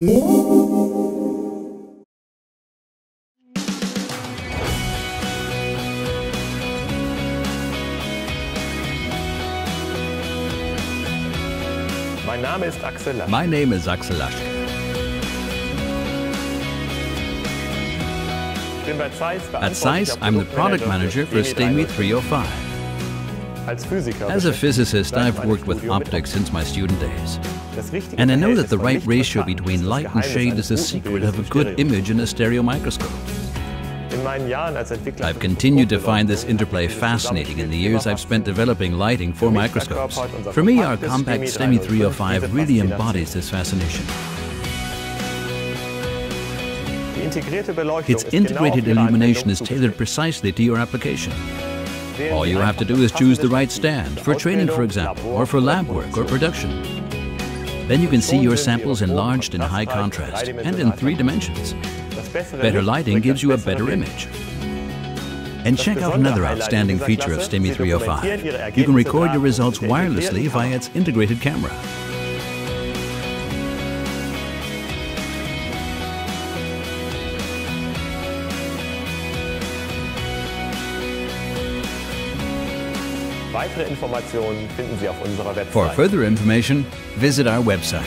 My name is Axel Laschke. At ZEISS, I'm the product manager for Stemi 305. As a physicist, I've worked with optics since my student days. And I know that the right ratio between light and shade is the secret of a good image in a stereo microscope. I've continued to find this interplay fascinating in the years I've spent developing lighting for microscopes. For me, our compact Stemi 305 really embodies this fascination. Its integrated illumination is tailored precisely to your application. All you have to do is choose the right stand, for training for example, or for lab work or production. Then you can see your samples enlarged in high contrast and in 3 dimensions. Better lighting gives you a better image. And check out another outstanding feature of Stemi 305. You can record your results wirelessly via its integrated camera. For further information, visit our website.